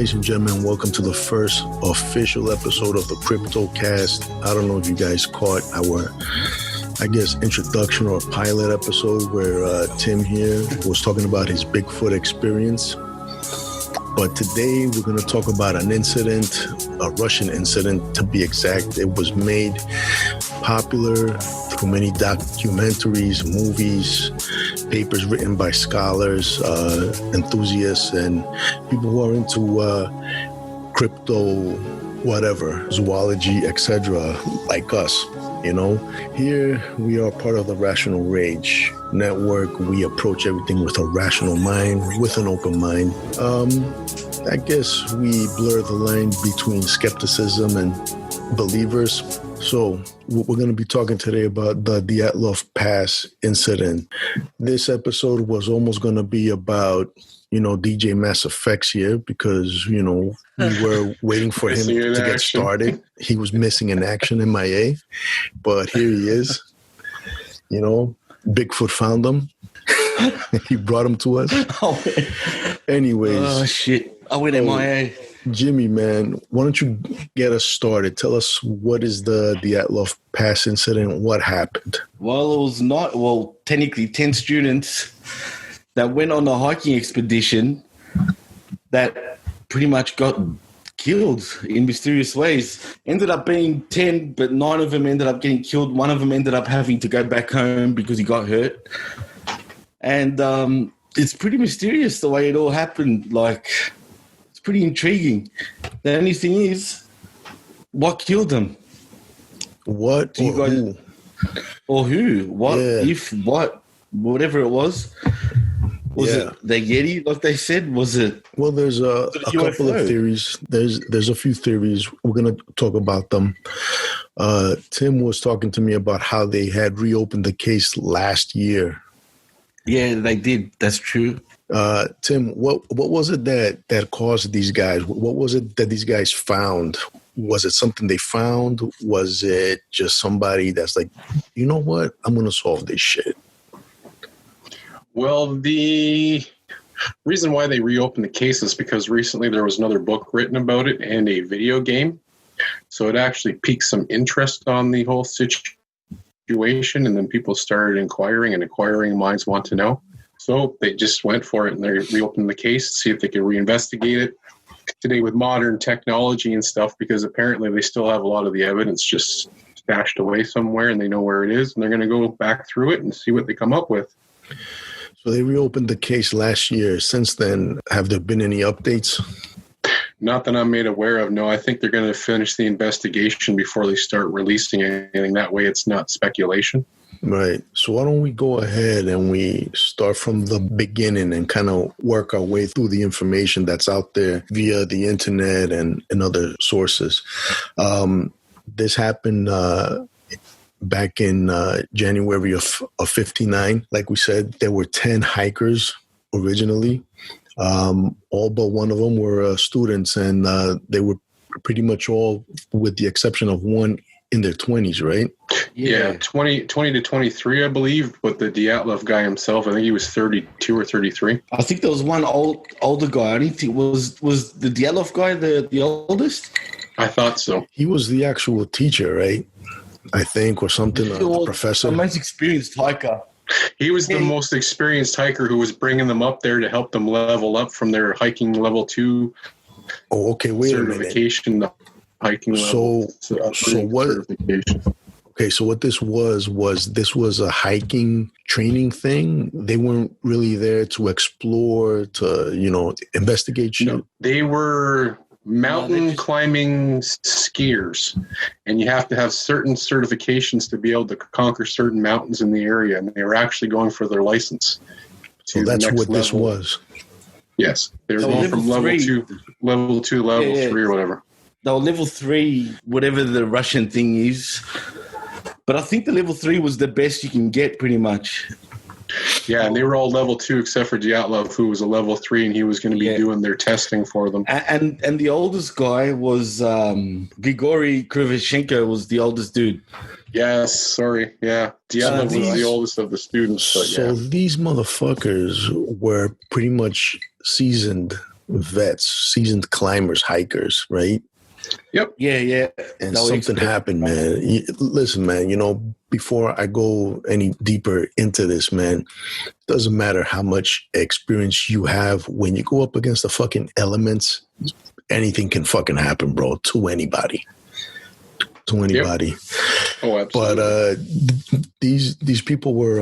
Ladies and gentlemen, welcome to the first official episode of the Cryptocast. I don't know if you guys caught our, introduction or pilot episode where Tim here was talking about his Bigfoot experience. But today we're going to talk about an incident, a Russian incident to be exact. It was made popular through many documentaries, movies, papers written by scholars, enthusiasts, and people who are into crypto, whatever, zoology, etc., like us. You know, here we are part of the Rational Rage Network. We approach everything with a rational mind, with an open mind. I guess we blur the line between skepticism and believers. So we're going to be talking today about the Dyatlov Pass incident. This episode was almost going to be about, DJ Mass Effects here because, we were waiting for him to get started. He was missing in action, MIA, but here he is. Bigfoot found him. He brought him to us. Anyways. Oh, shit. I went MIA. Jimmy, man, why don't you get us started? Tell us, what is the Dyatlov Pass incident? What happened? Well, it was technically 10 students that went on a hiking expedition that pretty much got killed in mysterious ways. Ended up being 10, but 9 of them ended up getting killed. One of them ended up having to go back home because he got hurt. And it's pretty mysterious the way it all happened. It's pretty intriguing. The only thing is, what killed them? What or who? Or who? What? Yeah. If what? Whatever it was. Was it the Yeti, like they said? Was it? Well, there's a couple of theories. There's a few theories. We're going to talk about them. Tim was talking to me about how they had reopened the case last year. Yeah, they did. That's true. Tim, what was it that caused these guys? What was it that these guys found? Was it something they found? Was it just somebody that's like, you know what? I'm going to solve this shit. Well, the reason why they reopened the case is because recently there was another book written about it and a video game. So it actually piqued some interest on the whole situation, and then people started inquiring, and inquiring minds want to know. So they just went for it, and they reopened the case to see if they could reinvestigate it today with modern technology and stuff, because apparently they still have a lot of the evidence just stashed away somewhere, and they know where it is, and they're going to go back through it and see what they come up with. So they reopened the case last year. Since then, have there been any updates? Not that I'm made aware of, no. I think they're going to finish the investigation before they start releasing anything. That way it's not speculation. Right. So why don't we go ahead and we start from the beginning and kind of work our way through the information that's out there via the internet and other sources. This happened back in January of 59. Like we said, there were 10 hikers originally. All but one of them were students, and they were pretty much all, with the exception of one, in their 20s, right? Yeah, 20 to 23, I believe, but the Dyatlov guy himself, I think he was 32 or 33. I think there was one older guy. I didn't think was the Dyatlov guy the oldest? I thought so. He was the actual teacher, right? I think, or something, a professor. The most experienced hiker. He was the most experienced hiker who was bringing them up there to help them level up from their hiking level 2 Oh, okay, wait certification a minute. to hiking level. So what? Okay, so what this was a hiking training thing. They weren't really there to explore, to investigate shit. No, they were mountain climbing skiers, and you have to have certain certifications to be able to conquer certain mountains in the area, and they were actually going for their license. So that's what this was. Yes, they were going from level 2 to level 3 or whatever. They were level 3, whatever the Russian thing is. But I think the level 3 was the best you can get, pretty much. Yeah, and they were all level 2 except for Dyatlov, who was a level 3, and he was going to be doing their testing for them. And the oldest guy was Grigory Krivoshenko was the oldest dude. Yes, sorry. Yeah, Dyatlov was the oldest of the students. But so these motherfuckers were pretty much seasoned vets, seasoned climbers, hikers, right? Yep. Yeah. And That was something expert. happened, man. Listen, man, before I go any deeper into this, man, doesn't matter how much experience you have. When you go up against the fucking elements, anything can fucking happen, bro, to anybody. To anybody. Yep. Oh, absolutely. But these people were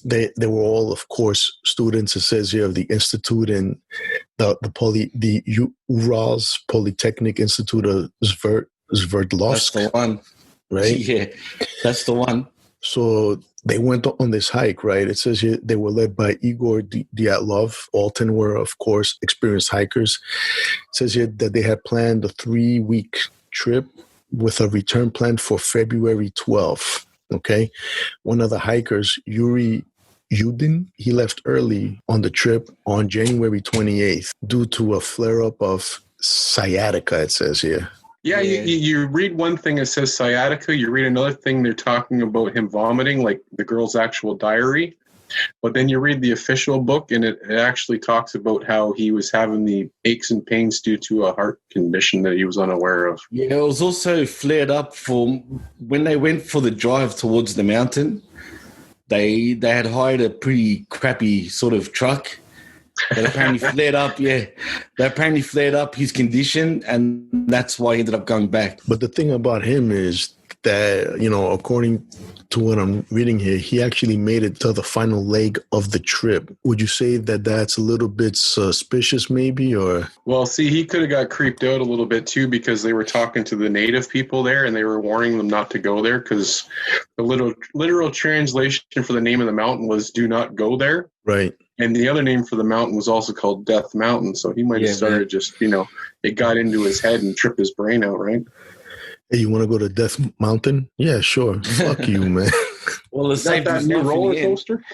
they were all, of course, students. It says here of the institute and the Urals Polytechnic Institute of Sverdlovsk. That's the one. Right? Yeah, that's the one. So they went on this hike, right? It says here they were led by Igor Dyatlov. All 10 were, of course, experienced hikers. It says here that they had planned a 3-week trip with a return plan for February 12th. Okay. One of the hikers, Yuri Yudin, he left early on the trip on January 28th due to a flare-up of sciatica, it says here. Yeah, you read one thing, it says sciatica. You read another thing, they're talking about him vomiting, like the girl's actual diary. But then you read the official book, and it actually talks about how he was having the aches and pains due to a heart condition that he was unaware of. Yeah, it was also flared up for when they went for the drive towards the mountain. They had hired a pretty crappy sort of truck that apparently flared up. Yeah, they apparently flared up his condition, and that's why he ended up going back. But the thing about him is that, according to what I'm reading here, he actually made it to the final leg of the trip. Would you say that that's a little bit suspicious maybe, or? Well, see, he could have got creeped out a little bit too, because they were talking to the native people there and they were warning them not to go there, because the literal translation for the name of the mountain was "do not go there." Right. And the other name for the mountain was also called Death Mountain. So he might have started just, it got into his head and tripped his brain out, right? Hey, you want to go to Death Mountain? Yeah, sure. Fuck you, man. Well, it saved that his new life roller in the coaster.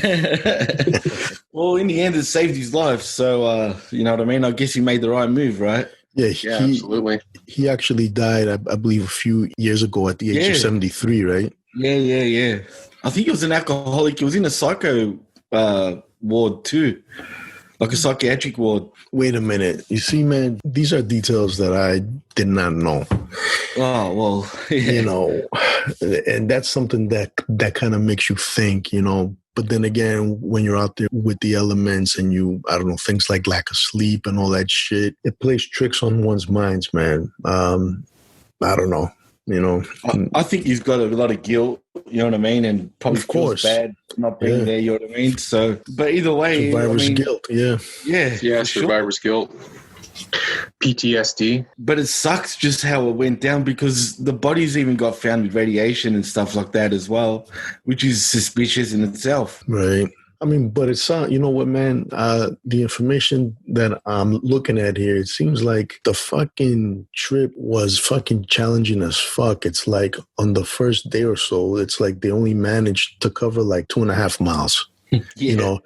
end. Well, in the end, it saved his life. So, you know what I mean? I guess he made the right move, right? Yeah, absolutely. He actually died, I believe, a few years ago at the age of 73, right? Yeah. I think he was an alcoholic. He was in a psycho ward too, like a psychiatric ward. Wait a minute. You see, man, these are details that I did not know. Oh, well, yeah. And that's something that kind of makes you think, But then again, when you're out there with the elements and things like lack of sleep and all that shit, it plays tricks on one's minds, man. I don't know. I think he's got a lot of guilt, you know what I mean, and probably feels bad not being there, you know what I mean. So, but either way, survivor's guilt, yeah, survivor's guilt, PTSD. But it sucks just how it went down, because the body's even got found with radiation and stuff like that as well, which is suspicious in itself. Right. I mean, but it's you know what, man? The information that I'm looking at here, it seems like the fucking trip was fucking challenging as fuck. It's like on the first day or so, it's like they only managed to cover like 2.5 miles. Yeah.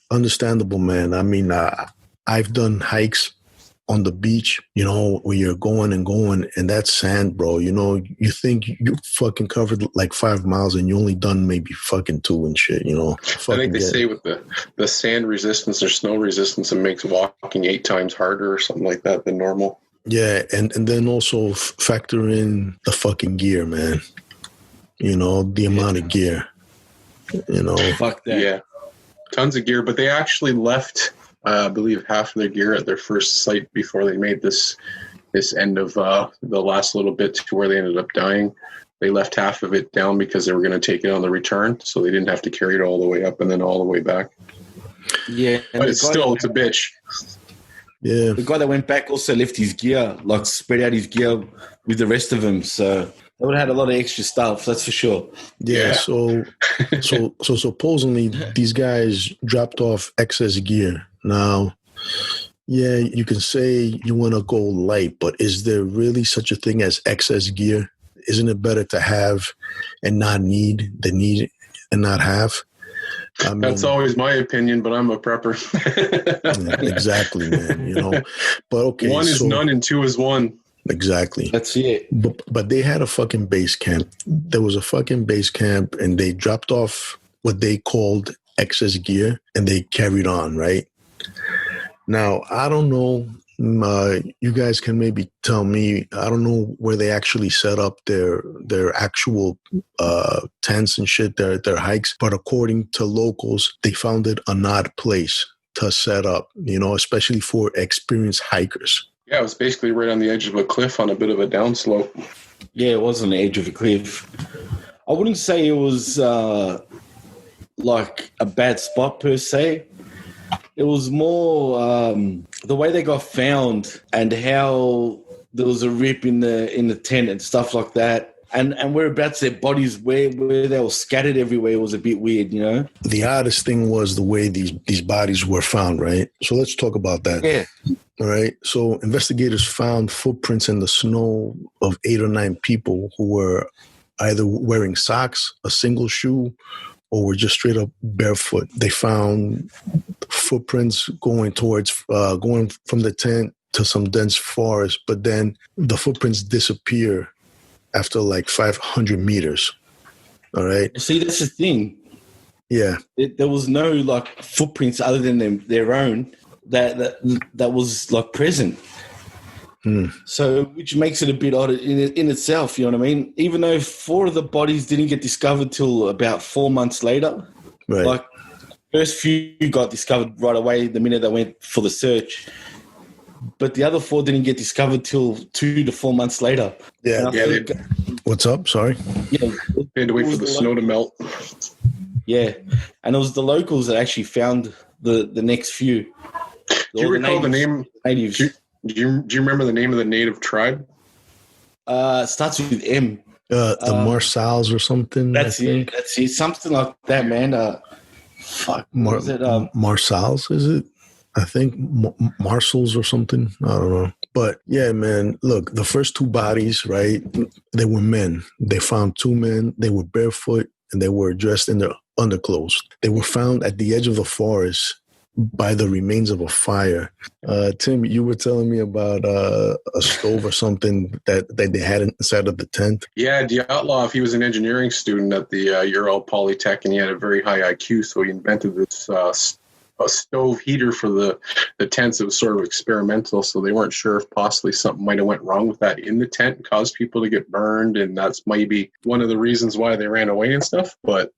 Understandable, man. I mean, I've done hikes on the beach, where you're going and that's sand, bro. You think you fucking covered like 5 miles and you only done maybe fucking 2 and shit, I think they say with the sand resistance or snow resistance, it makes walking 8 times harder or something like that than normal. Yeah, and then also factor in the fucking gear, man. The amount of gear. Fuck that. Yeah, tons of gear, but they actually left, I believe, half of their gear at their first site before they made this end of the last little bit to where they ended up dying. They left half of it down because they were going to take it on the return, so they didn't have to carry it all the way up and then all the way back. Yeah, but it's a bitch. Yeah, the guy that went back also left his gear, like spread out his gear with the rest of them, so they would have had a lot of extra stuff, that's for sure. Yeah. So supposedly these guys dropped off excess gear. Now, yeah, you can say you want to go light, but is there really such a thing as excess gear? Isn't it better to have and not need than need and not have? I mean, that's always my opinion, but I'm a prepper. Exactly, man. But okay, 1 is none and 2 is 1. Exactly. That's it. But they had a fucking base camp. There was a fucking base camp, and they dropped off what they called excess gear, and they carried on, right? Now, I don't know. You guys can maybe tell me. I don't know where they actually set up their actual tents and shit, their hikes. But according to locals, they found it an odd place to set up. Especially for experienced hikers. Yeah, it was basically right on the edge of a cliff on a bit of a downslope. Yeah, it was on the edge of a cliff. I wouldn't say it was like a bad spot per se. It was more the way they got found and how there was a rip in the tent and stuff like that. And whereabouts their bodies where they were scattered everywhere was a bit weird, The oddest thing was the way these bodies were found, right? So let's talk about that. Yeah. All right. So investigators found footprints in the snow of 8 or 9 people who were either wearing socks, a single shoe, or were just straight up barefoot. They found footprints going from the tent to some dense forest, but then the footprints disappear after like 500 meters. All right. See, that's the thing. Yeah. There was no like footprints other than their own that was like present. So, which makes it a bit odd in itself, you know what I mean? Even though 4 of the bodies didn't get discovered till about 4 months later, right. Like first few got discovered right away the minute they went for the search, but the other 4 didn't get discovered till 2 to 4 months later. Yeah. What's up? Sorry. Yeah, they had to wait for the snow to melt. Yeah, and it was the locals that actually found the next few. Do you recall the name? Natives. Do you remember the name of the native tribe? Starts with M. The Marsals or something. That's it. That's it. Something like that, man. Fuck. Is it? Marsals, is it? I think Marsals or something. I don't know. But yeah, man, look, the first 2 bodies, right? They were men. They found 2 men. They were barefoot and they were dressed in their underclothes. They were found at the edge of the forest by the remains of a fire. Tim, you were telling me about a stove or something that they had inside of the tent. Yeah, Dyatlov, he was an engineering student at the Ural Polytech, and he had a very high IQ, so he invented this a stove heater for the tents. It was sort of experimental, so they weren't sure if possibly something might have went wrong with that in the tent and caused people to get burned, and that's maybe one of the reasons why they ran away and stuff, but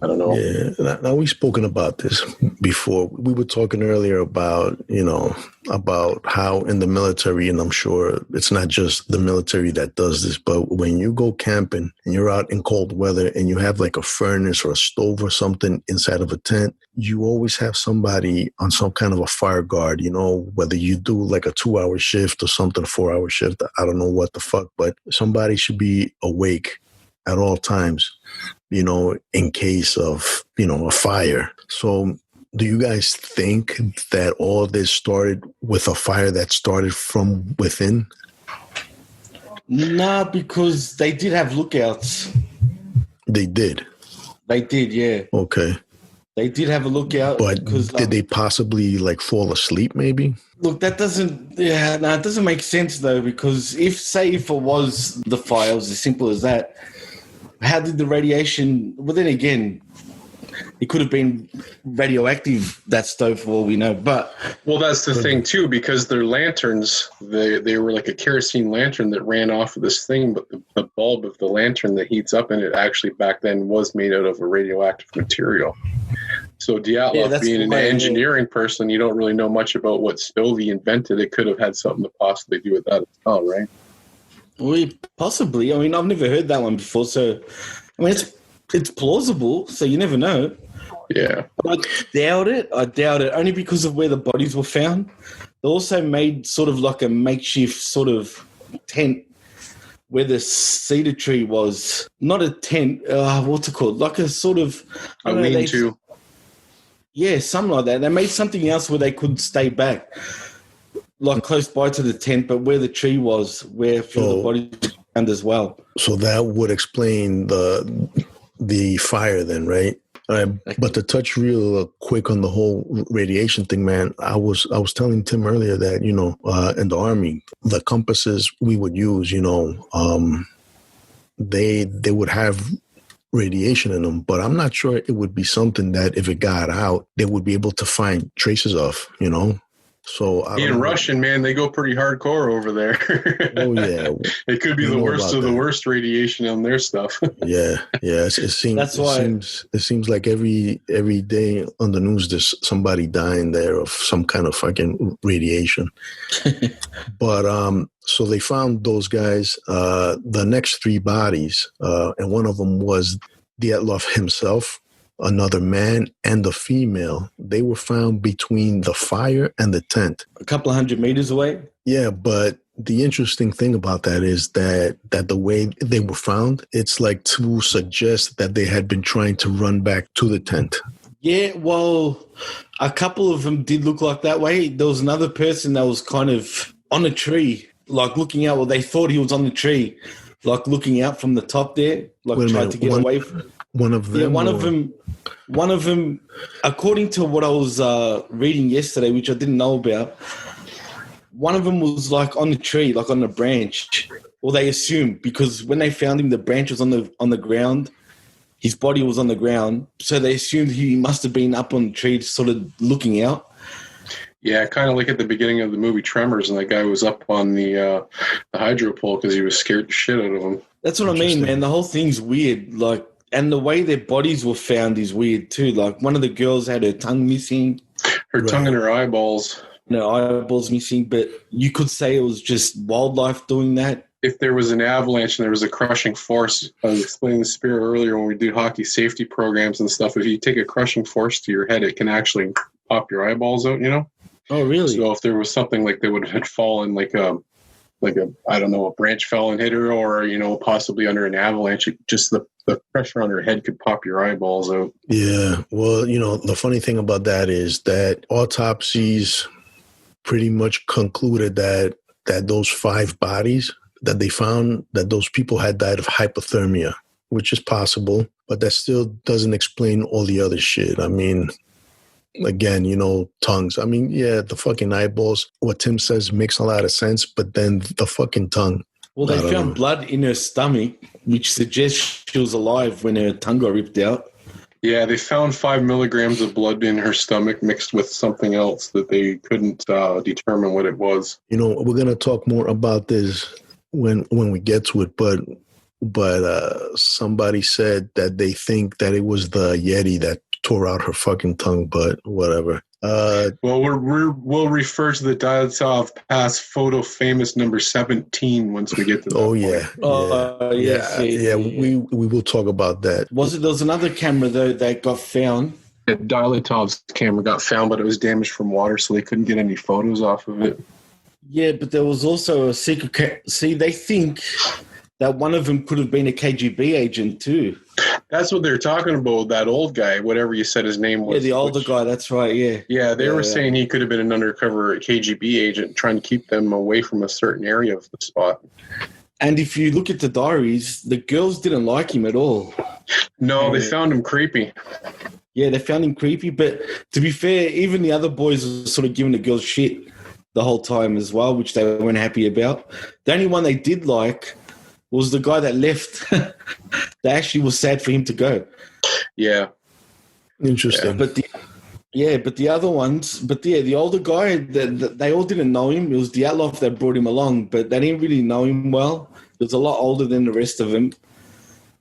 I don't know. Yeah. Now, we've spoken about this before. We were talking earlier about, about how in the military, and I'm sure it's not just the military that does this, but when you go camping and you're out in cold weather and you have like a furnace or a stove or something inside of a tent, you always have somebody on some kind of a fire guard, whether you do like a 2-hour shift or something, 4-hour shift, I don't know what the fuck, but somebody should be awake at all times, in case of, a fire. So do you guys think that all of this started with a fire that started from within? Nah, because they did have lookouts. They did? They did, yeah. Okay. They did have a lookout. But did they possibly fall asleep maybe? Look, it doesn't make sense though, because if it was the fire, it was as simple as that, how did the radiation... Well, then again, it could have been radioactive, that stove, for all we know. But well, that's the thing, too, because their lanterns, they were like a kerosene lantern that ran off of this thing, but the bulb of the lantern that heats up in it actually back then was made out of a radioactive material. So Dyatlov, being an engineering person, you don't really know much about what stove he invented. It could have had something to possibly do with that as well, right? Well, possibly. I mean, I've never heard that one before, so I mean, it's plausible. So you never know. Yeah, but I doubt it. Only because of where the bodies were found. They also made sort of like a makeshift sort of tent where the cedar tree was. Not a tent. What's it called? Like a sort of a lean-to. Yeah, something like that. They made something else where they could stay back, like close by to the tent, but where the tree was, where a few of the bodies were found as well. So that would explain the fire then, right? But to touch real quick on the whole radiation thing, man, I was telling Tim earlier that, in the Army, the compasses we would use, they would have radiation in them, but I'm not sure it would be something that if it got out, they would be able to find traces of, So I don't in know. Russian, man, they go pretty hardcore over there. Oh yeah, It could be we the know worst about of the that. worst radiation on their stuff. Yeah. That's why. It seems like every day on the news there's somebody dying there of some kind of fucking radiation. But so they found those guys. The next three bodies, and one of them was Dyatlov himself, another man, and the female. They were found between the fire and the tent. A couple of 100 meters away. Yeah, but the interesting thing about that is that the way they were found, it's like to suggest that they had been trying to run back to the tent. Yeah, well, a couple of them did look like that way. There was another person that was kind of on a tree, like looking out. Well, they thought he was on the tree, like looking out from the top there, like Wait a tried minute, to get away from. One of them. Yeah, one of them, according to what I was reading yesterday, which I didn't know about, one of them was like on the tree, like on the branch. Well, they assumed, because when they found him, the branch was on the ground. His body was on the ground, so they assumed he must have been up on the tree, sort of looking out. Yeah, kind of like at the beginning of the movie Tremors, and that guy was up on the hydro pole because he was scared the shit out of him. That's what I mean, man. The whole thing's weird. Like, and the way their bodies were found is weird too. Like, one of the girls had her tongue missing, Her tongue and her eyeballs. and her eyeballs missing, but you could say it was just wildlife doing that. If there was an avalanche and there was a crushing force, I was explaining the spirit earlier when we do hockey safety programs and stuff. If you take a crushing force to your head, it can actually pop your eyeballs out, you know? Oh, really? So if there was something like that would have fallen, like a I don't know, a branch fell and hit her, or, you know, possibly under an avalanche, just the pressure on her head could pop your eyeballs out. Yeah. Well, you know, the funny thing about that is that autopsies pretty much concluded that those 5 bodies that they found, that those people had died of hypothermia, which is possible, but that still doesn't explain all the other shit. I mean, again, you know, tongues. I mean, yeah, the fucking eyeballs, what Tim says makes a lot of sense, but then the fucking tongue. Well, they found blood in her stomach, which suggests she was alive when her tongue got ripped out. Yeah, they found 5 milligrams of blood in her stomach mixed with something else that they couldn't determine what it was. You know, we're going to talk more about this when we get to it, but somebody said that they think that it was the Yeti that tore out her fucking tongue, but whatever. Well, we'll refer to the Dyatlov Pass photo famous number 17 once we get to that. Oh yeah, yeah. We will talk about that. There was another camera though that got found. Dylatov's camera got found, but it was damaged from water, so they couldn't get any photos off of it. Yeah, but there was also a secret. See, they think that one of them could have been a KGB agent too. That's what they're talking about, that old guy, whatever you said his name was. Yeah, the older guy, that's right, yeah. Yeah, they were saying he could have been an undercover KGB agent trying to keep them away from a certain area of the spot. And if you look at the diaries, the girls didn't like him at all. No, they found him creepy. Yeah, they found him creepy, but to be fair, even the other boys were sort of giving the girls shit the whole time as well, which they weren't happy about. The only one they did like was the guy that left. They actually was sad for him to go. Yeah. Interesting. Yeah, but the other ones, the older guy, they all didn't know him. It was Dyatlov that brought him along, but they didn't really know him well. He was a lot older than the rest of them.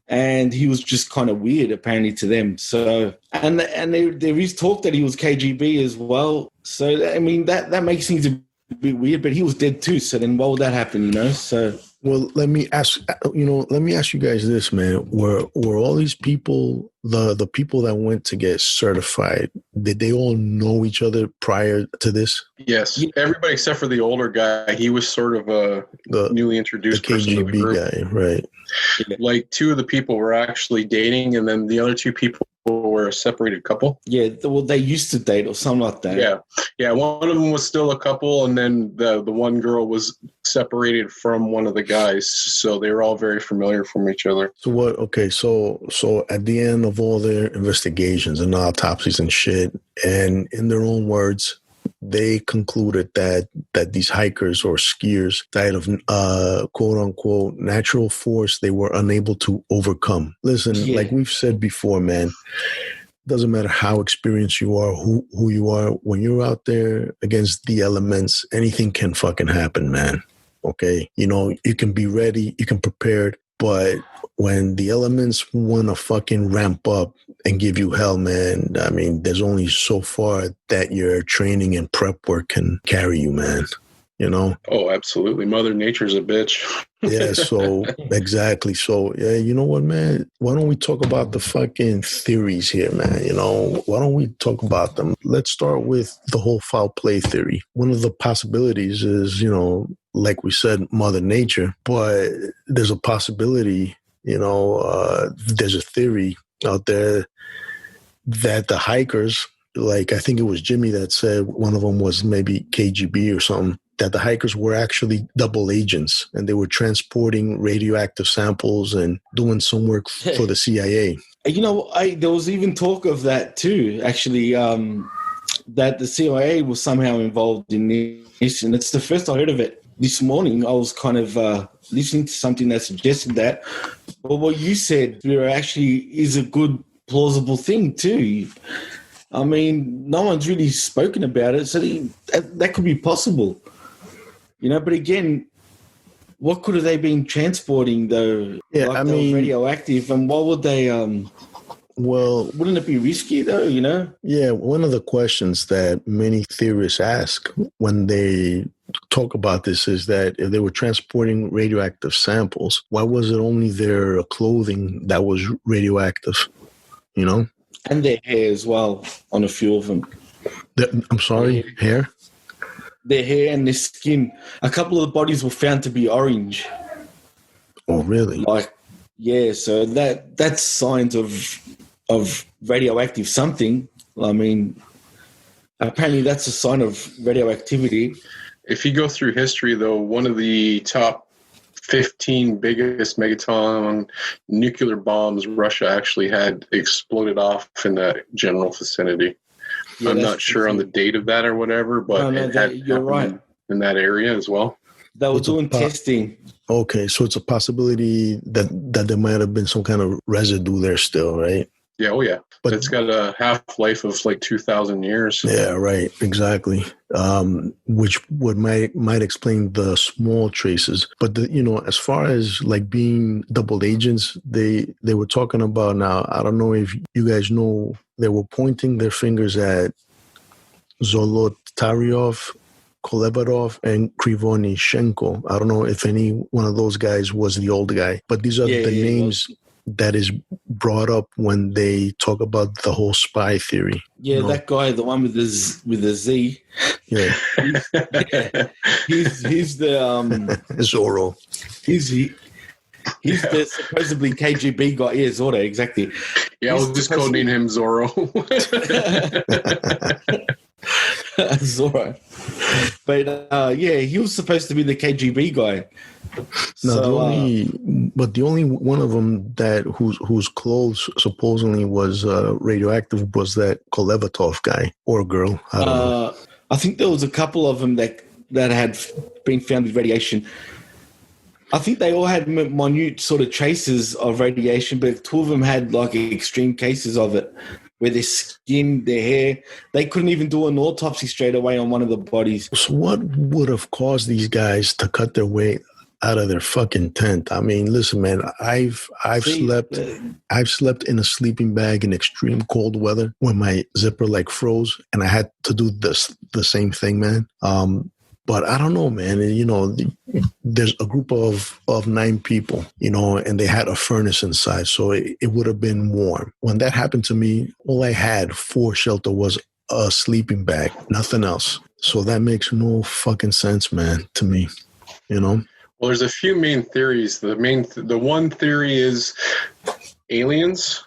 And he was just kind of weird, apparently, to them. So, and there is talk that he was KGB as well. So, I mean, that makes things a bit weird, but he was dead too. So then why would that happen, you know? So... Well, let me ask you guys this, man. Were all these people, the people that went to get certified, did they all know each other prior to this? Yes. Everybody except for the older guy. He was sort of the newly introduced person to the group. guy, right? Like 2 of the people were actually dating, and then the other 2 people were a separated couple. Yeah, well, they used to date or something like that. Yeah. One of them was still a couple, and then the one girl was separated from one of the guys, so they were all very familiar from each other. So what? Okay, so at the end of all their investigations and autopsies and shit, and in their own words, they concluded that these hikers or skiers died of quote unquote natural force they were unable to overcome. Listen, like we've said before, man, doesn't matter how experienced you are, who you are, when you're out there against the elements, anything can fucking happen, man. Okay? You know, you can be ready, you can prepare, but when the elements want to fucking ramp up and give you hell, man, I mean, there's only so far that your training and prep work can carry you, man. You know? Oh, absolutely. Mother Nature's a bitch. Yeah, so exactly. So, yeah, you know what, man? Why don't we talk about the fucking theories here, man? You know, why don't we talk about them? Let's start with the whole foul play theory. One of the possibilities is, you know, like we said, Mother Nature, but there's a possibility, you know, there's a theory out there that the hikers, like I think it was Jimmy that said one of them was maybe KGB or something, that the hikers were actually double agents and they were transporting radioactive samples and doing some work for the CIA. You know, there was even talk of that too, actually, that the CIA was somehow involved in this. And it's the first I heard of it this morning. I was kind of listening to something that suggested that. But what you said there actually is a good, plausible thing too. I mean, no one's really spoken about it, so that could be possible. You know, but again, what could have they been transporting though? Yeah, like I they mean, were radioactive, and why would they? Well, wouldn't it be risky though? You know? Yeah, one of the questions that many theorists ask when they talk about this is that if they were transporting radioactive samples, why was it only their clothing that was radioactive? You know, and their hair as well on a few of them. I'm sorry, hair. Their hair and their skin. A couple of the bodies were found to be orange. Oh, really? Like, yeah. So that's signs of radioactive something. I mean, apparently that's a sign of radioactivity. If you go through history, though, one of the top 15 biggest megaton nuclear bombs Russia actually had exploded off in that general vicinity. Yeah, I'm not sure on the date of that or whatever, but you're right. In that area as well. They were doing testing. Okay, so it's a possibility that there might have been some kind of residue there still, right? Yeah, oh yeah. But it's got a half-life of like 2,000 years. Yeah, right, exactly. Which might explain the small traces. But, you know, as far as like being double agents, they were talking about now, I don't know if you guys know, they were pointing their fingers at Zolotaryov, Kolevatov, and Krivonishenko. I don't know if any one of those guys was the old guy, but these are the names that is brought up when they talk about the whole spy theory. Yeah, you know? That guy, the one with the Z. Yeah, he's the Zorro. He's the supposedly KGB guy. Yeah, Zorro, exactly. Yeah, I was just codenamed him Zorro. Zorro. But yeah, he was supposed to be the KGB guy. No, so, the only one of them that whose clothes supposedly was radioactive was that Kolevatov guy or girl. I don't know. I think there was a couple of them that had been found with radiation. I think they all had minute sort of traces of radiation, but two of them had like extreme cases of it, where their skin, their hair, they couldn't even do an autopsy straight away on one of the bodies. So what would have caused these guys to cut their way out of their fucking tent? I mean, listen, man, I've slept in a sleeping bag in extreme cold weather when my zipper like froze, and I had to do the same thing, man. But I don't know, man. You know, there's a group of 9 people, you know, and they had a furnace inside, so it would have been warm. When that happened to me, all I had for shelter was a sleeping bag, nothing else. So that makes no fucking sense, man, to me, you know? Well, there's a few main theories. The one theory is aliens.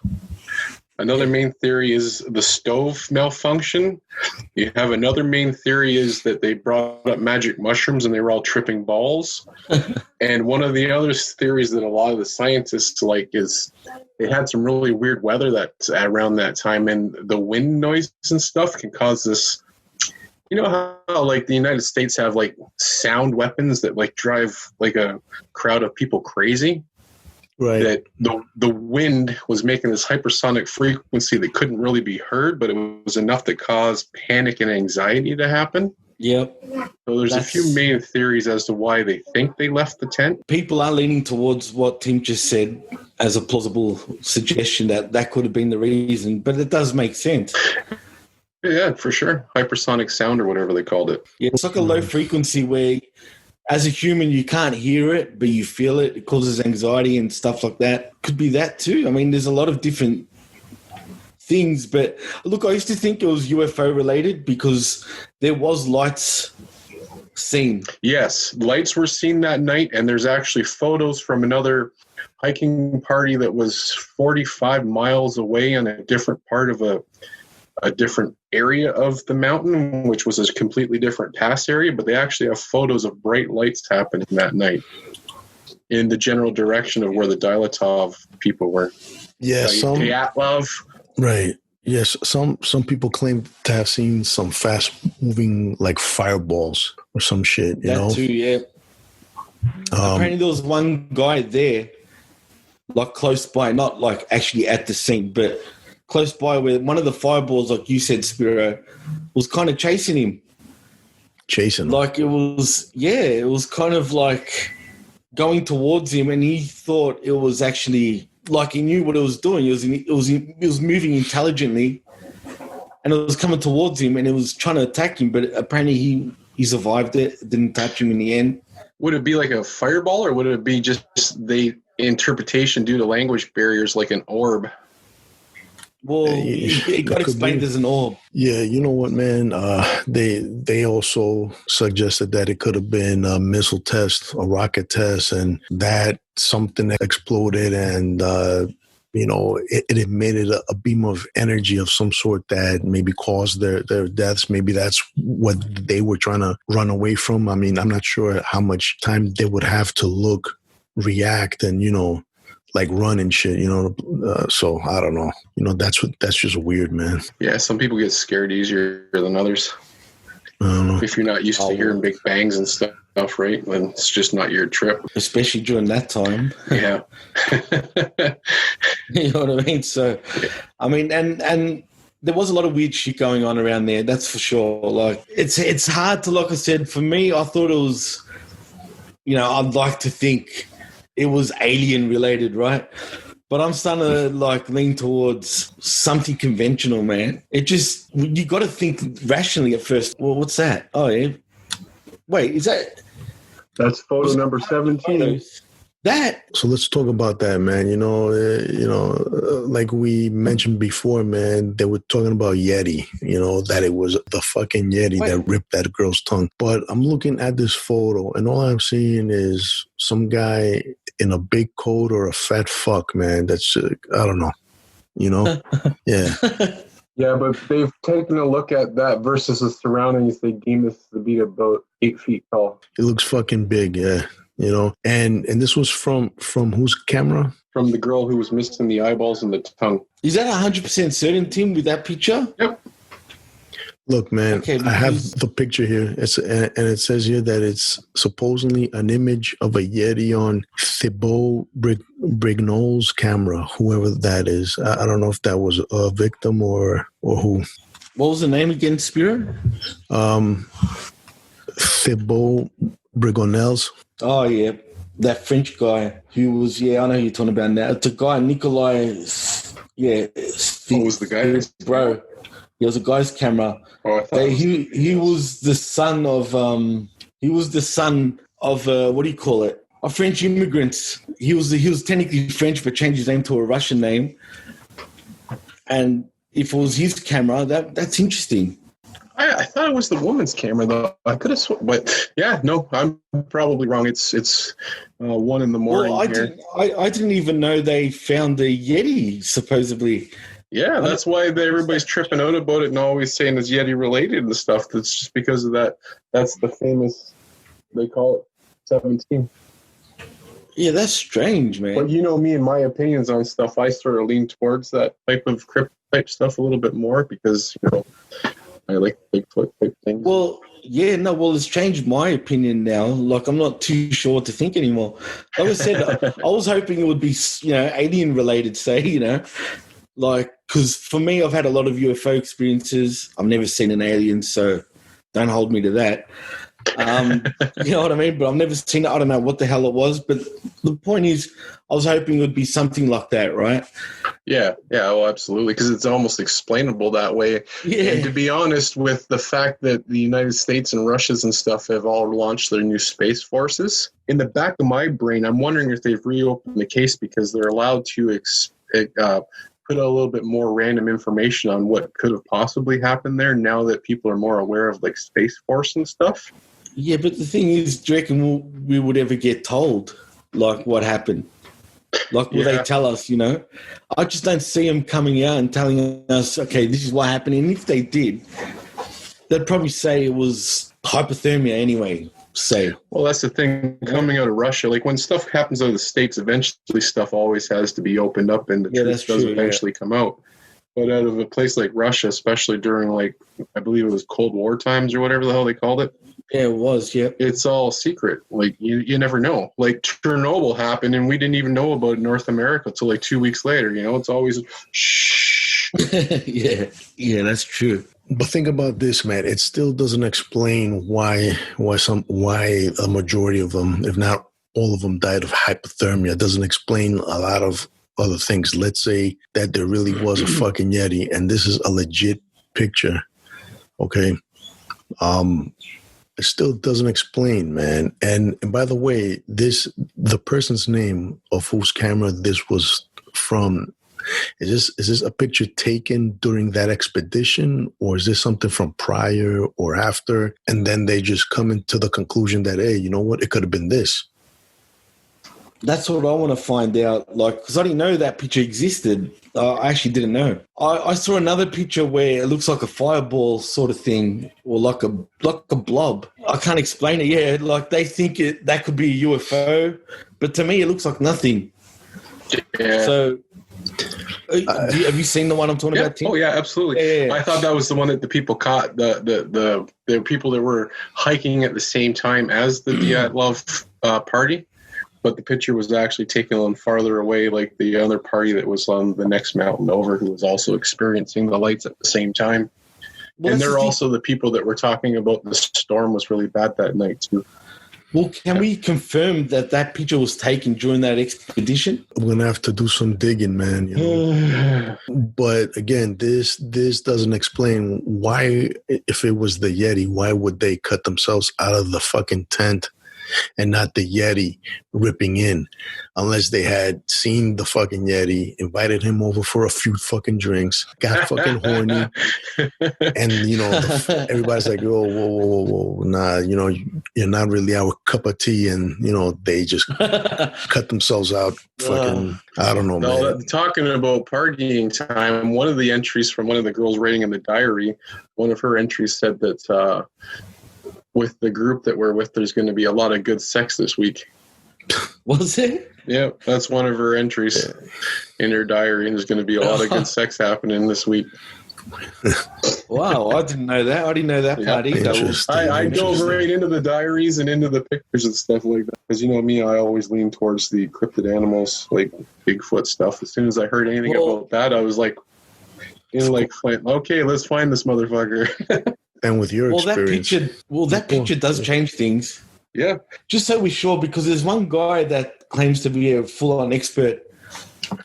Another main theory is the stove malfunction. You have another main theory is that they brought up magic mushrooms and they were all tripping balls. And one of the other theories that a lot of the scientists like is they had some really weird weather that's around that time, and the wind noise and stuff can cause this. You know how like the United States have like sound weapons that like drive like a crowd of people crazy? Right. that the wind was making this hypersonic frequency that couldn't really be heard, but it was enough to cause panic and anxiety to happen. Yep. So there's a few main theories as to why they think they left the tent. People are leaning towards what Tim just said as a plausible suggestion that could have been the reason, but it does make sense. Yeah, for sure. Hypersonic sound or whatever they called it. Yeah, it's like a low frequency where as a human you can't hear it, but you feel it. It causes anxiety and stuff like that. Could be that too. I mean, there's a lot of different things, but look, I used to think it was UFO related because there was lights seen. Yes, lights were seen that night, and there's actually photos from another hiking party that was 45 miles away on a different part of a different area of the mountain, which was a completely different pass area, but they actually have photos of bright lights happening that night in the general direction of where the Dyatlov people were. Yeah, Dyatlov. Right. Yes, some people claim to have seen some fast-moving, like fireballs or some shit. You know, too, yeah. Apparently, there was one guy there, like close by, not like actually at the scene, but close by, where one of the fireballs, like you said, Spiro, was kind of chasing him. Chasing him. Like it was kind of like going towards him, and he thought it was actually. Like he knew what it was doing. It was moving intelligently, and it was coming towards him, and it was trying to attack him. But apparently, he survived it. It didn't touch him in the end. Would it be like a fireball, or would it be just the interpretation due to language barriers, like an orb? Well, it got explained as an orb. Yeah, you know what, man? They also suggested that it could have been a missile test, a rocket test, and that something that exploded and, it emitted a beam of energy of some sort that maybe caused their deaths. Maybe that's what they were trying to run away from. I mean, I'm not sure how much time they would have to look, react, and, like run and shit, so I don't know. That's just weird, man. Yeah, some people get scared easier than others. I don't know. If you're not used to hearing big bangs and stuff, right? Then it's just not your trip. Especially during that time. Yeah. You know what I mean? So, I mean, and there was a lot of weird shit going on around there, that's for sure. Like, it's hard to, like I said, for me, I thought it was, I'd like to think it was alien related, right? But I'm starting to like lean towards something conventional, man. You got to think rationally at first. Well, what's that? Oh, yeah. Wait, is that? That's photo number 17. So let's talk about that, man. Like we mentioned before, man, they were talking about Yeti, that it was the fucking Yeti that ripped that girl's tongue. But I'm looking at this photo and all I'm seeing is some guy in a big coat or a fat fuck, man. That's, I don't know, Yeah. Yeah, but they've taken a look at that versus the surroundings. They deem this to be about 8 feet tall. It looks fucking big, yeah. And this was from whose camera? From the girl who was missing the eyeballs and the tongue. Is that 100% certain, Tim, with that picture? Yep. Look, man, okay, I have the picture here. And it says here that it's supposedly an image of a Yeti on Thibaut Brignol's camera, whoever that is. I don't know if that was a victim or who. What was the name again, Spiro? Thibaut Brignol's. Oh, yeah. That French guy who was, I know who you're talking about now. It's a guy, Nikolai. Yeah. What was the guy? Bro. He was a guy's camera. Oh, I thought he was the son of what do you call it? Of French immigrants. He was technically French, but changed his name to a Russian name. And if it was his camera, that's interesting. I thought it was the woman's camera, though. I could have but yeah, no, I'm probably wrong. It's 1 in the morning. Well, I didn't even know they found the Yeti, supposedly. Yeah, that's why everybody's tripping out about it and always saying it's Yeti related and stuff. That's just because of that. That's the famous, they call it 17. Yeah, that's strange, man. But me and my opinions on stuff, I sort of lean towards that type of crypt type stuff a little bit more because, I like Bigfoot type things. Well, yeah, no, well, it's changed my opinion now. Like, I'm not too sure what to think anymore. Like I said, I was hoping it would be, alien related, say, like, because for me, I've had a lot of UFO experiences. I've never seen an alien, so don't hold me to that. You know what I mean? But I've never seen it. I don't know what the hell it was. But the point is, I was hoping it would be something like that, right? Yeah, oh, absolutely, because it's almost explainable that way. Yeah. And to be honest, with the fact that the United States and Russia's and stuff have all launched their new space forces, in the back of my brain, I'm wondering if they've reopened the case because they're allowed to put a little bit more random information on what could have possibly happened there now that people are more aware of like Space Force and stuff. Yeah, but the thing is, do you reckon we would ever get told, like, what happened? Like, will they tell us, I just don't see them coming out and telling us, okay, this is what happened. And if they did, they'd probably say it was hypothermia anyway, say. Well, that's the thing coming out of Russia. Like, when stuff happens out of the States, eventually stuff always has to be opened up and the truth does eventually come out. But out of a place like Russia, especially during, like, I believe it was Cold War times or whatever the hell they called it. Yeah, it was, yeah. It's all secret. Like, you never know. Like, Chernobyl happened, and we didn't even know about it in North America until, like, 2 weeks later. It's always, shh. Yeah, that's true. But think about this, man. It still doesn't explain why a majority of them, if not all of them, died of hypothermia. It doesn't explain a lot of other things. Let's say that there really was a fucking Yeti, and this is a legit picture. Okay. It still doesn't explain, man. And by the way, the person's name of whose camera this was from, is this a picture taken during that expedition, or is this something from prior or after? And then they just come into the conclusion that, hey, you know what? It could have been this. That's what I want to find out, like, because I didn't know that picture existed. I actually didn't know. I saw another picture where it looks like a fireball sort of thing, or like a blob. I can't explain it. Yeah, like they think that could be a UFO, but to me it looks like nothing. Yeah. So, have you seen the one I'm talking about, Tim? Oh yeah, absolutely. Yeah. I thought that was the one that the people caught. The people that were hiking at the same time as the Dyatlov party. But the picture was actually taken on farther away, like the other party that was on the next mountain over, who was also experiencing the lights at the same time. Well, and they're also the people that were talking about the storm was really bad that night, too. Well, can we confirm that picture was taken during that expedition? I'm going to have to do some digging, man. But again, this doesn't explain why, if it was the Yeti, why would they cut themselves out of the fucking tent and not the Yeti ripping in, unless they had seen the fucking Yeti, invited him over for a few fucking drinks, got fucking horny, and everybody's like, oh, whoa, nah, you're not really our cup of tea, and they just cut themselves out. Fucking, I don't know, man. Talking about partying time, one of the entries from one of the girls writing in the diary, one of her entries said that with the group that we're with, there's going to be a lot of good sex this week. Was it? Yeah, that's one of her entries in her diary, and there's going to be a lot of good sex happening this week. Wow, I didn't know that. I didn't know that part either. I dove right into the diaries and into the pictures and stuff like that. Because me, I always lean towards the cryptid animals, like Bigfoot stuff. As soon as I heard anything about that, I was like, okay, let's find this motherfucker. And with your experience. That picture does change things. Yeah. Just so we're sure, because there's one guy that claims to be a full-on expert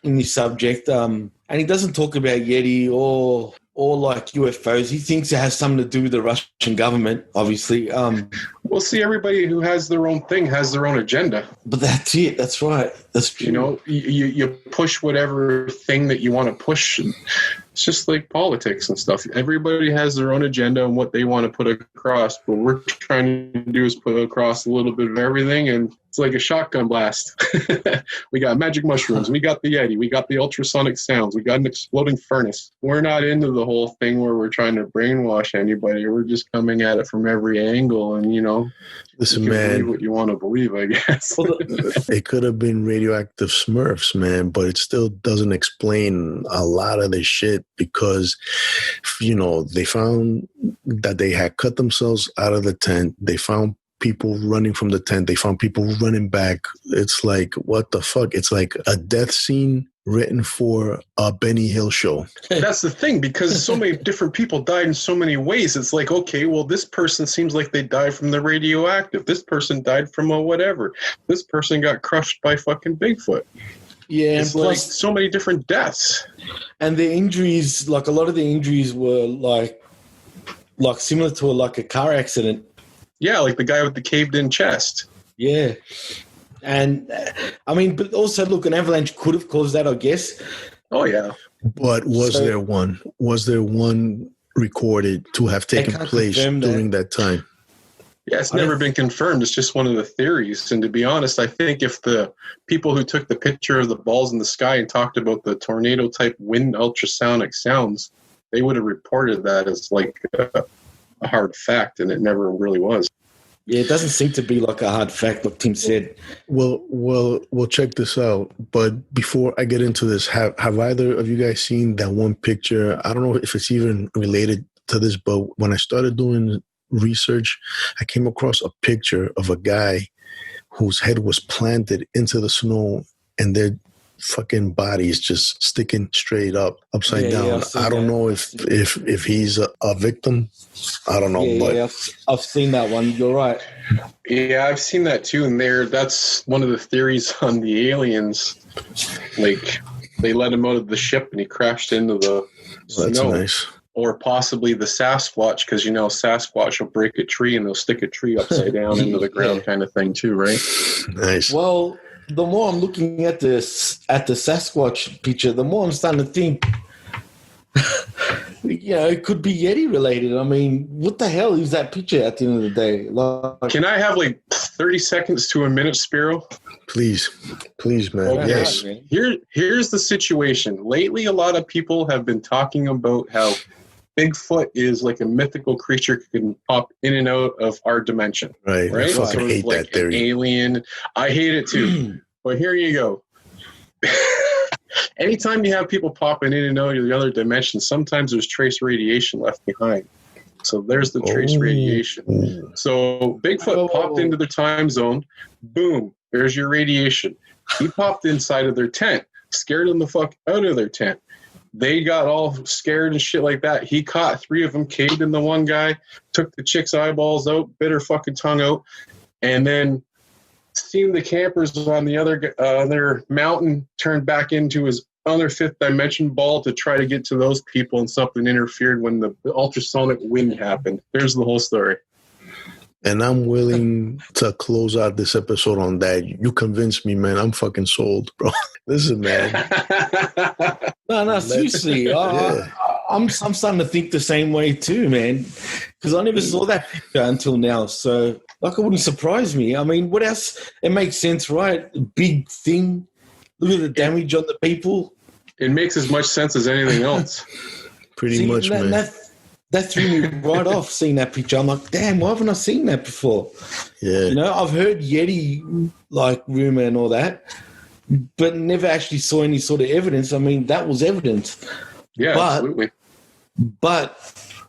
in this subject, and he doesn't talk about Yeti or like UFOs. He thinks it has something to do with the Russian government, obviously. Well, see, everybody who has their own thing has their own agenda. But that's it. That's right. That's true. You push whatever thing that you want to push. It's just like politics and stuff. Everybody has their own agenda and what they want to put across. What we're trying to do is put across a little bit of everything. And It's like a shotgun blast. We got magic mushrooms. We got the Yeti. We got the ultrasonic sounds. We got an exploding furnace. We're not into the whole thing where we're trying to brainwash anybody. We're just coming at it from every angle. And, listen, you can man, believe what you want to believe, I guess. it could have been radioactive Smurfs, man, but it still doesn't explain a lot of the shit because, they found that they had cut themselves out of the tent. They found people running from the tent. They found people running back. It's like, what the fuck? It's like a death scene written for a Benny Hill show. That's the thing, because so many different people died in so many ways. It's like, okay, well, this person seems like they died from the radioactive. This person died from a whatever. This person got crushed by fucking Bigfoot. Yeah, it's and like plus, so many different deaths. And the injuries, like a lot of the injuries were like similar to a car accident. Yeah, like the guy with the caved-in chest. Yeah. And, but also, look, an avalanche could have caused that, I guess. Oh, yeah. But was there one? Was there one recorded to have taken place during that time? Yeah, it's never been confirmed. It's just one of the theories. And to be honest, I think if the people who took the picture of the balls in the sky and talked about the tornado-type wind ultrasonic sounds, they would have reported that as like a hard fact, and it never really was. Yeah, it doesn't seem to be like a hard fact, like Tim said. Well, we'll check this out. But before I get into this, have either of you guys seen that one picture? I don't know if it's even related to this, but when I started doing research, I came across a picture of a guy whose head was planted into the snow and their fucking bodies just sticking straight up, upside down. Yeah, I don't know if he's a victim. I don't know. Yeah, I've seen that one. You're right. Yeah, I've seen that too. And that's one of the theories on the aliens. Like, they let him out of the ship and he crashed into the snow. That's nice. Or possibly the Sasquatch, because Sasquatch will break a tree and they'll stick a tree upside down into the ground, kind of thing too, right? Nice. Well, the more I'm looking at the Sasquatch picture, the more I'm starting to think, it could be Yeti related. I mean, what the hell is that picture at the end of the day? Like, can I have like 30 seconds to a minute, Spiro? Please, man. Okay. Yes. Here's the situation. Lately, a lot of people have been talking about how Bigfoot is like a mythical creature who can pop in and out of our dimension. Right? I fucking hate like that theory. An alien. I hate it too. But here you go. Anytime you have people popping in and out of the other dimension, sometimes there's trace radiation left behind. So there's the trace radiation. So Bigfoot popped into their time zone. Boom. There's your radiation. He popped inside of their tent, scared them the fuck out of their tent. They got all scared and shit like that. He caught 3 of them, caved in the one guy, took the chick's eyeballs out, bit her fucking tongue out, and then seen the campers on the other mountain turned back into his other 5th dimension ball to try to get to those people, and something interfered when the ultrasonic wind happened. There's the whole story. And I'm willing to close out this episode on that. You convinced me, man. I'm fucking sold, bro. Listen, man. No, seriously. I'm starting to think the same way too, man. Because I never saw that picture until now. So, it wouldn't surprise me. I mean, what else? It makes sense, right? Big thing. Look at the damage on the people. It makes as much sense as anything else. Pretty much, man. That threw me right off seeing that picture. I'm like, damn, why haven't I seen that before? Yeah. I've heard Yeti rumor and all that, but never actually saw any sort of evidence. I mean, that was evidence. Yeah, absolutely. But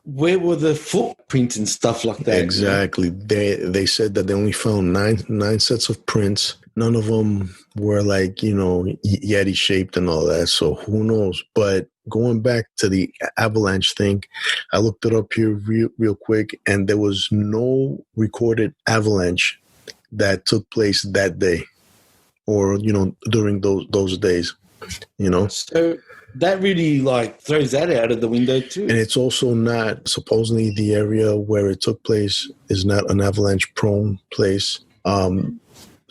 where were the footprints and stuff like that? Exactly. They said that they only found nine sets of prints. None of them were Yeti shaped and all that. So who knows? But going back to the avalanche thing, I looked it up here real quick, and there was no recorded avalanche that took place that day, or during those days. So that really throws that out of the window too. And it's also not, supposedly the area where it took place is not an avalanche prone place.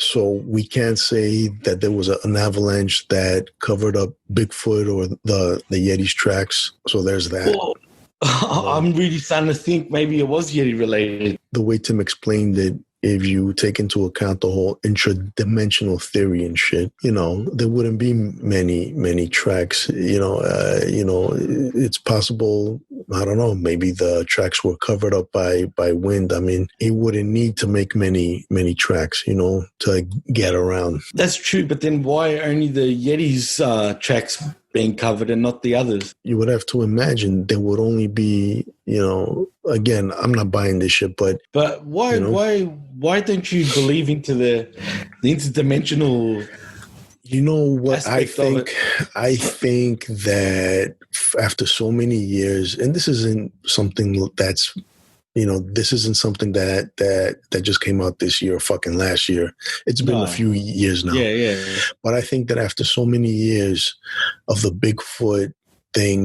So we can't say that there was an avalanche that covered up Bigfoot or the Yeti's tracks. So there's that. Well, I'm really starting to think maybe it was Yeti related. The way Tim explained it, if you take into account the whole intradimensional theory and shit, there wouldn't be many tracks. It's possible. I don't know. Maybe the tracks were covered up by wind. I mean, he wouldn't need to make many tracks, to get around. That's true, but then why only the Yeti's tracks being covered and not the others? You would have to imagine there would only be, again, I'm not buying this shit, but why don't you believe into the interdimensional? You know what I think? I think that after so many years, and this isn't something that's, this isn't something that just came out this year or fucking last year. It's been a few years now. Yeah. But I think that after so many years of the Bigfoot thing,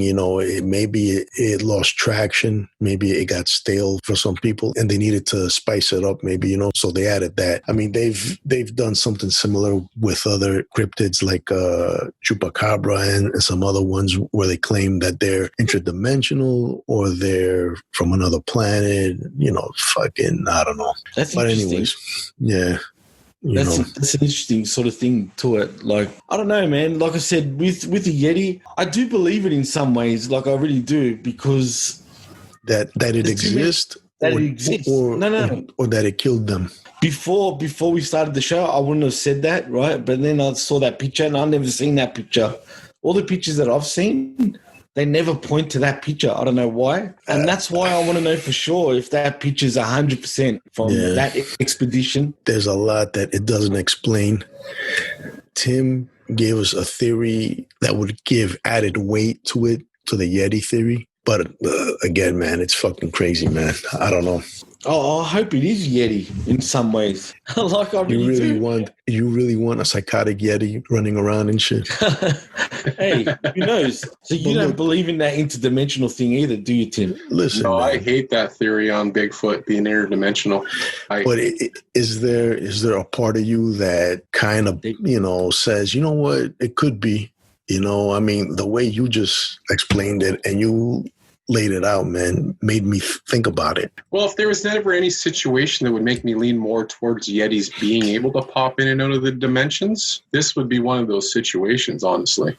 maybe it lost traction. Maybe it got stale for some people and they needed to spice it up, maybe, so they added that. I mean, they've done something similar with other cryptids like Chupacabra and some other ones where they claim that they're interdimensional or they're from another planet, fucking, I don't know. That's but interesting. Anyways, yeah. That's an interesting sort of thing to it. Like, I don't know, man. Like I said, with the Yeti, I do believe it in some ways. Like, I really do, because that it exists. That it exists. Or that it killed them. Before we started the show, I wouldn't have said that, right? But then I saw that picture, and I've never seen that picture. All the pictures that I've seen, they never point to that picture. I don't know why. And that's why I want to know for sure if that picture is 100% from that expedition. There's a lot that it doesn't explain. Tim gave us a theory that would give added weight to it, to the Yeti theory. But again, man, it's fucking crazy, man. I don't know. Oh, I hope it is Yeti in some ways. Like, I really do. You really want a psychotic Yeti running around and shit? Hey, who knows? So you don't believe in that interdimensional thing either, do you, Tim? Listen, no, man. I hate that theory on Bigfoot being interdimensional. But is there a part of you that kind of, says, you know what, it could be? I mean, the way you just explained it and you laid it out, man, made me think about it. Well, if there was never any situation that would make me lean more towards Yetis being able to pop in and out of the dimensions, this would be one of those situations, honestly.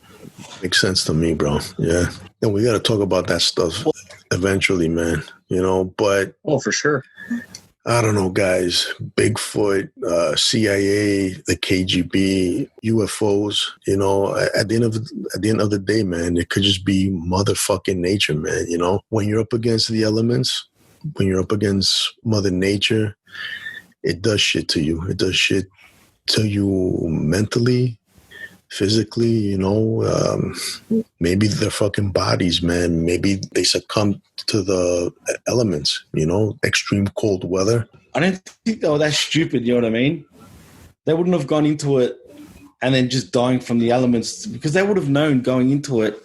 Makes sense to me, bro. Yeah. And we got to talk about that stuff eventually, man, but... Oh, for sure. I don't know, guys. Bigfoot, CIA, the KGB, UFOs. At the end of the day, man, it could just be motherfucking nature, man. When you're up against the elements, when you're up against Mother Nature, it does shit to you. It does shit to you mentally, physically. Maybe their fucking bodies, man. Maybe they succumb to the elements, extreme cold weather. I don't think they were that stupid, you know what I mean? They wouldn't have gone into it and then just dying from the elements, because they would have known going into it.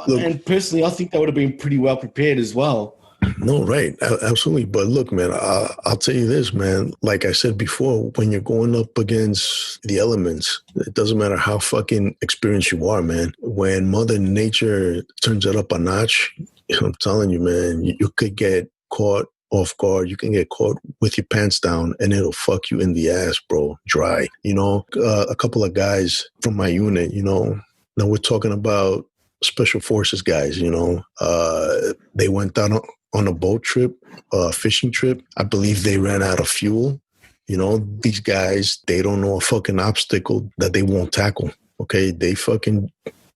Look, and personally, I think they would have been pretty well prepared as well. No, right. Absolutely. But look, man, I'll tell you this, man. Like I said before, when you're going up against the elements, it doesn't matter how fucking experienced you are, man. When Mother Nature turns it up a notch, I'm telling you, man, you could get caught off guard. You can get caught with your pants down and it'll fuck you in the ass, bro. Dry. A couple of guys from my unit, now we're talking about special forces guys, they went down on a boat trip, a fishing trip. I believe they ran out of fuel. These guys, they don't know a fucking obstacle that they won't tackle. Okay. They fucking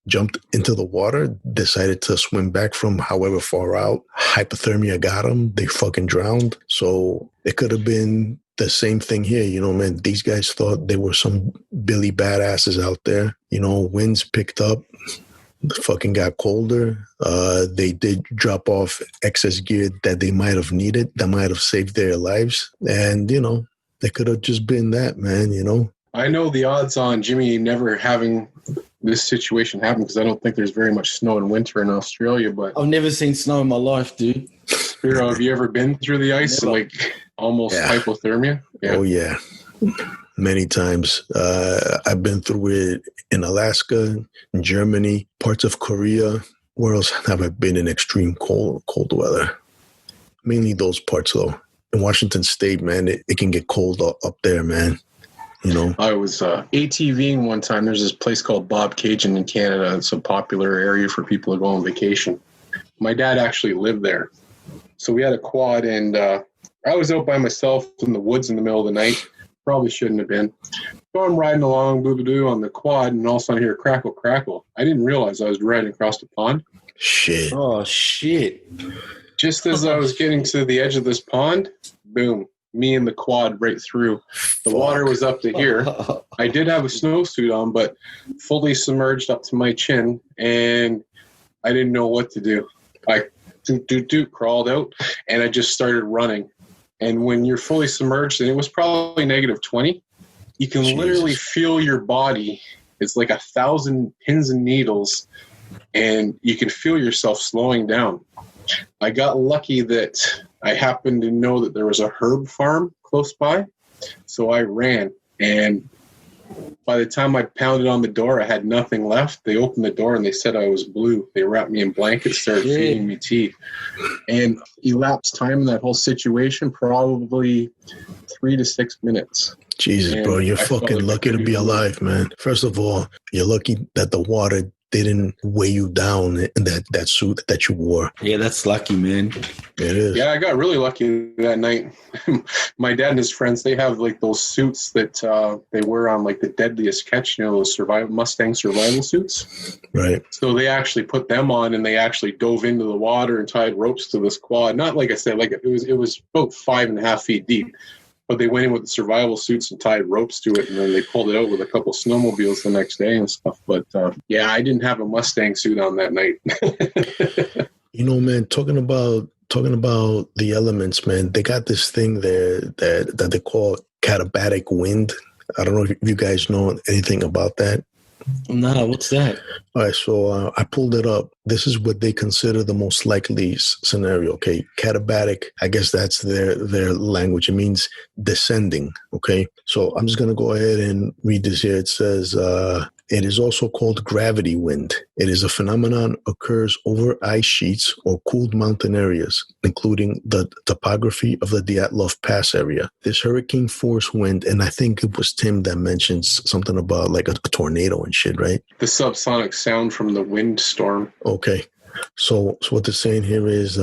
jumped into the water, decided to swim back from however far out. Hypothermia got them. They fucking drowned. So it could have been the same thing here. Man, these guys thought they were some Billy badasses out there. Winds picked up. Fucking got colder. They did drop off excess gear that they might have needed, that might have saved their lives. And, they could have just been that, man, I know the odds on Jimmy never having this situation happen, because I don't think there's very much snow in winter in Australia, but... I've never seen snow in my life, dude. Spiro, have you ever been through the ice? Never. Like, almost hypothermia? Yeah. Oh, yeah. Many times. I've been through it in Alaska, in Germany, parts of Korea. Where else have I been in extreme cold weather? Mainly those parts, though. in Washington State, man, it can get cold up there, man. You know, I was ATVing one time. There's this place called Bob Cajun in Canada. It's a popular area for people to go on vacation. My dad actually lived there. So we had a quad, and I was out by myself in the woods in the middle of the night. Probably shouldn't have been. So I'm riding along, boo-boo-doo, on the quad, and all of a sudden I hear crackle, crackle. I didn't realize I was riding across the pond. Shit. Oh, shit. Just as I was getting to the edge of this pond, boom, me and the quad right through. The water was up to here. I did have a snowsuit on, but fully submerged up to my chin, and I didn't know what to do. I crawled out, and I just started running. And when you're fully submerged, and it was probably negative 20, you can literally feel your body. It's like 1,000 pins and needles, and you can feel yourself slowing down. I got lucky that I happened to know that there was a herb farm close by, so I ran. And by the time I pounded on the door, I had nothing left. They opened the door and they said I was blue. They wrapped me in blankets, started feeding me tea. And elapsed time in that whole situation, probably 3 to 6 minutes. Jesus, and bro, you're fucking lucky to be alive, man. First of all, you're lucky that the water didn't weigh you down in that suit that you wore. Yeah, that's lucky, man. It is. Yeah, I got really lucky that night. My dad and his friends, they have like those suits that they wear on like the Deadliest Catch, you know, those Mustang survival suits. Right. So they actually put them on, and they actually dove into the water and tied ropes to this quad. Not like I said, like it was about 5.5 feet deep. But they went in with the survival suits and tied ropes to it, and then they pulled it out with a couple snowmobiles the next day and stuff. But yeah, I didn't have a Mustang suit on that night. You know, man, talking about the elements, man, they got this thing there that they call katabatic wind. I don't know if you guys know anything about that. No, what's that? All right, so I pulled it up. This is what they consider the most likely scenario, okay? Katabatic, I guess that's their language. It means descending, okay? So I'm just going to go ahead and read this here. It says, it is also called gravity wind. It is a phenomenon occurs over ice sheets or cooled mountain areas, including the topography of the Dyatlov Pass area. This hurricane force wind, and I think it was Tim that mentioned something about like a tornado and shit, right? The subsonic sound from the windstorm. Okay. So what they're saying here is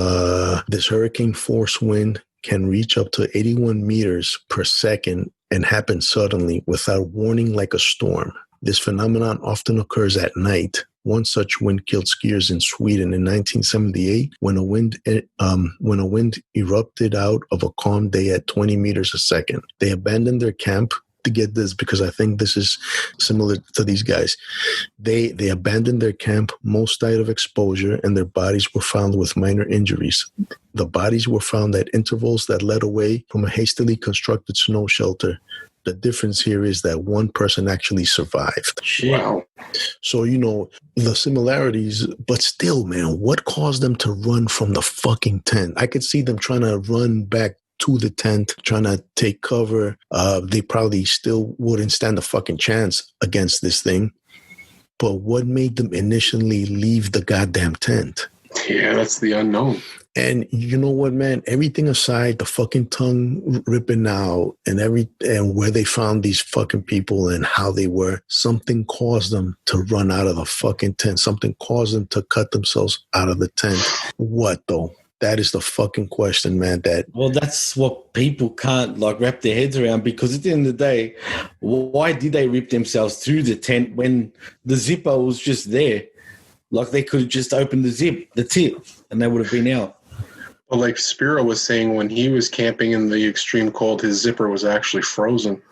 this hurricane force wind can reach up to 81 meters per second and happen suddenly without warning like a storm. This phenomenon often occurs at night. One such wind killed skiers in Sweden in 1978 when a wind erupted out of a calm day at 20 meters a second. They abandoned their camp. To get this, because I think this is similar to these guys. They abandoned their camp. Most died of exposure, and their bodies were found with minor injuries. The bodies were found at intervals that led away from a hastily constructed snow shelter. The difference here is that one person actually survived. Wow. So, you know, the similarities, but still, man, what caused them to run from the fucking tent? I could see them trying to run back to the tent, trying to take cover. They probably still wouldn't stand a fucking chance against this thing. But what made them initially leave the goddamn tent? Yeah, that's the unknown. And you know what, man? Everything aside, the fucking tongue ripping out and where they found these fucking people and how they were, something caused them to run out of the fucking tent. Something caused them to cut themselves out of the tent. What though? That is the fucking question, man. Well, that's what people can't like wrap their heads around, because at the end of the day, why did they rip themselves through the tent when the zipper was just there? Like they could have just opened the tip, and they would have been out. Well, like Spiro was saying, when he was camping in the extreme cold, his zipper was actually frozen.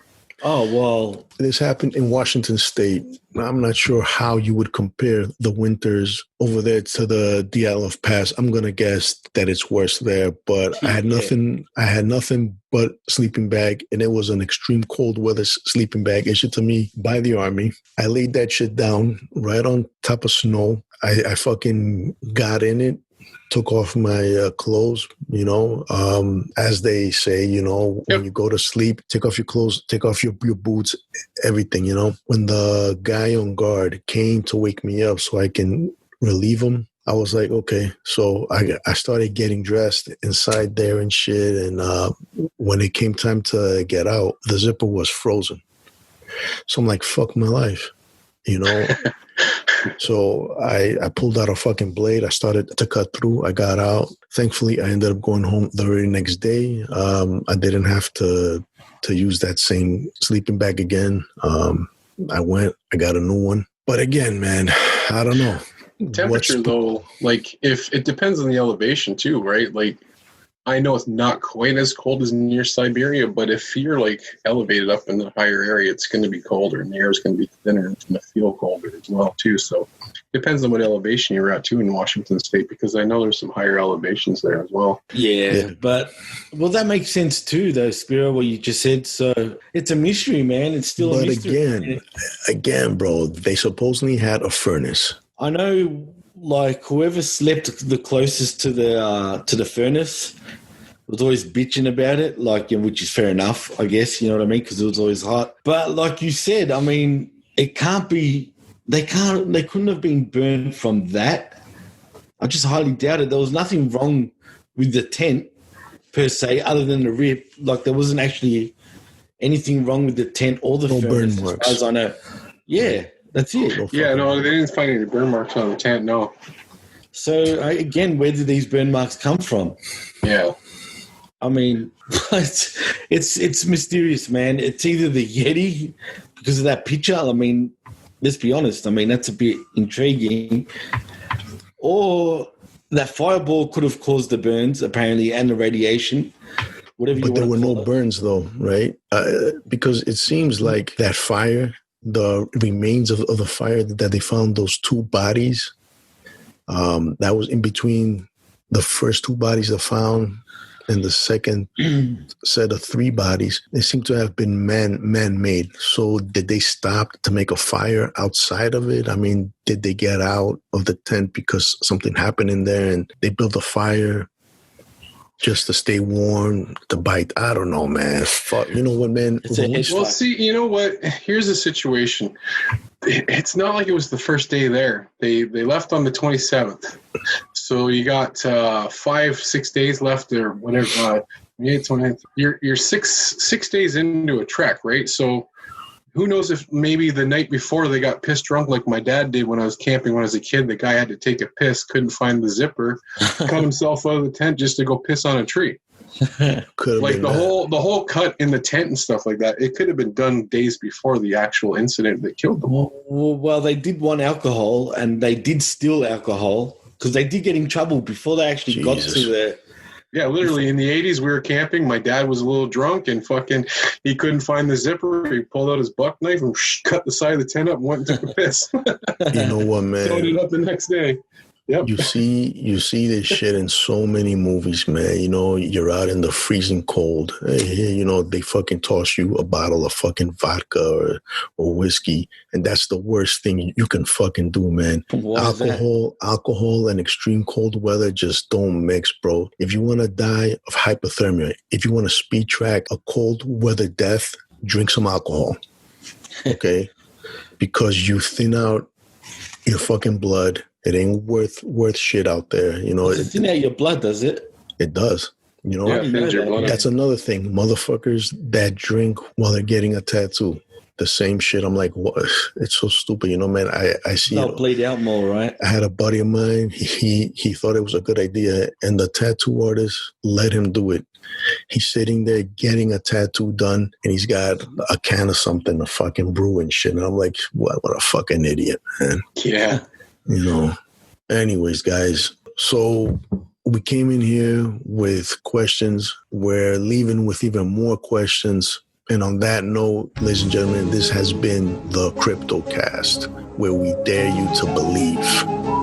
Oh, well. This happened in Washington State. I'm not sure how you would compare the winters over there to the Dyatlov Pass. I'm going to guess that it's worse there, but I had nothing but sleeping bag, and it was an extreme cold weather sleeping bag issued to me by the Army. I laid that shit down right on top of snow. I fucking got in it. Took off my clothes, you know, as they say, you know, when you go to sleep, take off your clothes, take off your boots, everything, you know. When the guy on guard came to wake me up so I can relieve him, I was like, okay. So I started getting dressed inside there and shit. And when it came time to get out, the zipper was frozen. So I'm like, fuck my life, you know? So I pulled out a fucking blade. I started to cut through. I got out. Thankfully, I ended up going home the very next day. I didn't have to use that same sleeping bag again. I went, I got a new one. But again, man, I don't know. Temperature, though, like, if it depends on the elevation, too, right? Like, I know it's not quite as cold as near Siberia, but if you're, like, elevated up in the higher area, it's going to be colder, and the air is going to be thinner, and it's going to feel colder as well, too. So it depends on what elevation you're at, too, in Washington State, because I know there's some higher elevations there as well. Yeah, but, well, that makes sense, too, though, Spiro, what you just said. So it's a mystery, man. It's still a mystery. But again, bro, they supposedly had a furnace. I know, like, whoever slept the closest to the furnace was always bitching about it, like, which is fair enough, I guess, you know what I mean, because it was always hot. But like you said, I mean, it can't be, they couldn't have been burned from that. I just highly doubt it. There was nothing wrong with the tent, per se, other than the rip. Like, there wasn't actually anything wrong with the tent or the furnace, burn marks. as far as I know. Yeah. That's it. Yeah, no, they didn't find any burn marks on the tent, no. So, again, where did these burn marks come from? Yeah. I mean, it's mysterious, man. It's either the Yeti, because of that picture. I mean, let's be honest. I mean, that's a bit intriguing. Or that fireball could have caused the burns, apparently, and the radiation. Whatever you want to call it. But there were no burns, though, right? Because it seems like that fire, the remains of the fire that they found, those two bodies, that was in between the first two bodies they found and the second set of three bodies. They seem to have been man-made. So did they stop to make a fire outside of it? I mean, did they get out of the tent because something happened in there and they built a fire just to stay warm, to bite? I don't know, man. Fuck. You know what, man? Well, see, you know what? Here's the situation. It's not like it was the first day there. They left on the 27th. So you got 5-6 days left or whatever. You're 6 days into a trek, right? So who knows if maybe the night before they got pissed drunk like my dad did when I was camping when I was a kid. The guy had to take a piss, couldn't find the zipper, cut himself out of the tent just to go piss on a tree. Like the whole cut in the tent and stuff like that. It could have been done days before the actual incident that killed them. Well, they did want alcohol and they did steal alcohol because they did get in trouble before they actually got to the... Yeah, literally in the 80s we were camping. My dad was a little drunk and fucking he couldn't find the zipper. He pulled out his buck knife and cut the side of the tent up and went and took a piss. You know what, man? Sewed it up the next day. Yep. You see this shit in so many movies, man. You know, you're out in the freezing cold. Hey, you know, they fucking toss you a bottle of fucking vodka or whiskey, and that's the worst thing you can fucking do, man. Alcohol and extreme cold weather just don't mix, bro. If you want to die of hypothermia, if you want to speed track a cold weather death, drink some alcohol, okay? Because you thin out your fucking blood. It ain't worth shit out there, you know. It thin out your blood, does it? It does. You know, that's another thing. Motherfuckers that drink while they're getting a tattoo. The same shit. I'm like, what? It's so stupid, you know, man. I see it played out more, right? I had a buddy of mine. He thought it was a good idea, and the tattoo artist let him do it. He's sitting there getting a tattoo done, and he's got a can of something, a fucking brew and shit. And I'm like, what a fucking idiot, man. Yeah. You know, anyways, guys, so we came in here with questions. We're leaving with even more questions. And on that note, ladies and gentlemen, this has been the Cryptocast, where we dare you to believe.